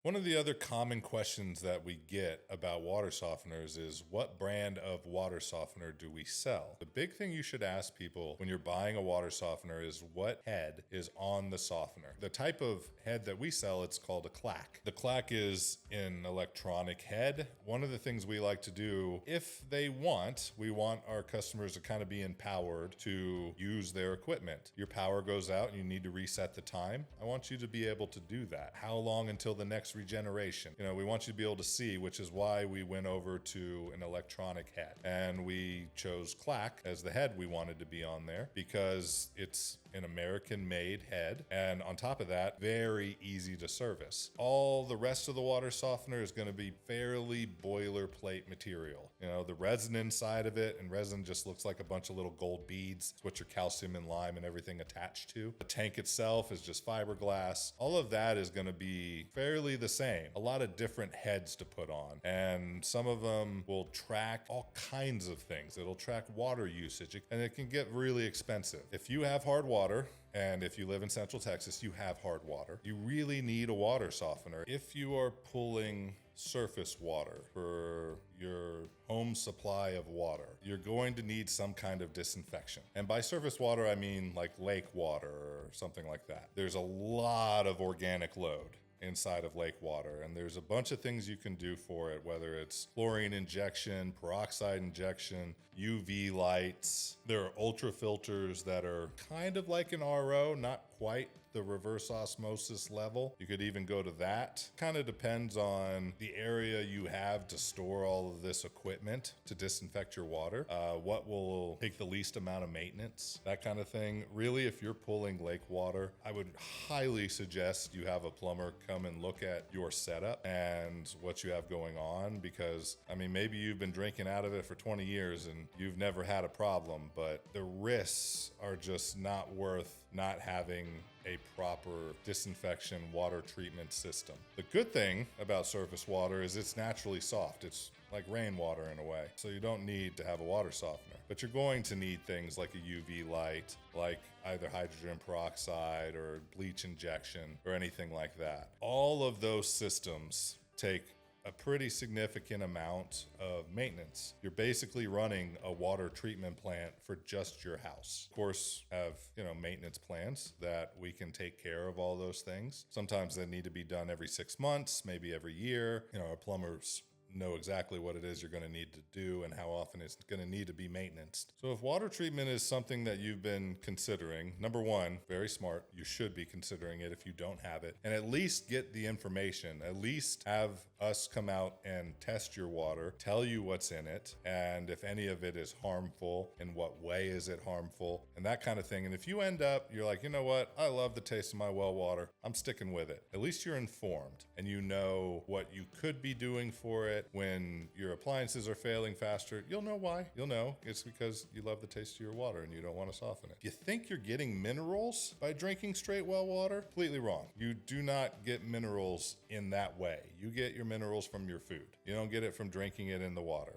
One of the other common questions that we get about water softeners is what brand of water softener do we sell? The big thing you should ask people when you're buying a water softener is what head is on the softener. The type of head that we sell, it's called a clack. The clack is an electronic head. One of the things we like to do, if they want, we want our customers to kind of be empowered to use their equipment. Your power goes out and you need to reset the time. I want you to be able to do that. How long until the next regeneration? We want you to be able to see, which is why we went over to an electronic head. And we chose clack as the head we wanted to be on there because it's an American-made head. And on top of that, very easy to service. All the rest of the water softener is going to be fairly boilerplate material. The resin inside of it, and resin just looks like a bunch of little gold beads. It's what your calcium and lime and everything attached to. The tank itself is just fiberglass. All of that is going to be fairly the same. A lot of different heads to put on. And some of them will track all kinds of things. It'll track water usage, and it can get really expensive. If you have hard water, and if you live in Central Texas, you have hard water, you really need a water softener. If you are pulling surface water for your home supply of water, you're going to need some kind of disinfection. And by surface water, I mean like lake water or something like that. There's a lot of organic load inside of lake water, and there's a bunch of things you can do for it, whether it's chlorine injection, peroxide injection, UV lights. There are ultra filters that are kind of like an RO, not quite the reverse osmosis level. You could even go to that. Kind of depends on the area you have to store all of this equipment to disinfect your water. What will take the least amount of maintenance, that kind of thing. Really, if you're pulling lake water, I would highly suggest you have a plumber come and look at your setup and what you have going on, because maybe you've been drinking out of it for 20 years and you've never had a problem, but the risks are just not worth not having a proper disinfection water treatment system. The good thing about surface water is it's naturally soft. It's like rainwater in a way. So you don't need to have a water softener. But you're going to need things like a UV light, like either hydrogen peroxide or bleach injection or anything like that. All of those systems take a pretty significant amount of maintenance. You're basically running a water treatment plant for just your house. Of course, have, maintenance plans that we can take care of all those things. Sometimes they need to be done every 6 months, maybe every year. Our plumbers know exactly what it is you're going to need to do and how often it's going to need to be maintained. So if water treatment is something that you've been considering, number one, very smart. You should be considering it if you don't have it, and at least get the information. At least have us come out and test your water, tell you what's in it, and if any of it is harmful, in what way is it harmful, and that kind of thing. And if you end up, you're like, you know what? I love the taste of my well water. I'm sticking with it. At least you're informed and you know what you could be doing for it. When your appliances are failing faster, you'll know why. You'll know it's because you love the taste of your water and you don't want to soften it. If you think you're getting minerals by drinking straight well water, completely wrong. You do not get minerals in that way. You get your minerals from your food. You don't get it from drinking it in the water.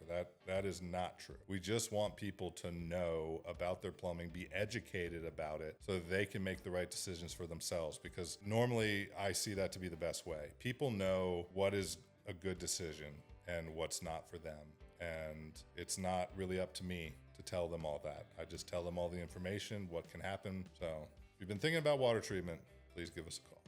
That is not true. We just want people to know about their plumbing, be educated about it so that they can make the right decisions for themselves, because normally I see that to be the best way. People know what is a good decision and what's not for them. And it's not really up to me to tell them all that. I just tell them all the information, what can happen. So if you've been thinking about water treatment, please give us a call.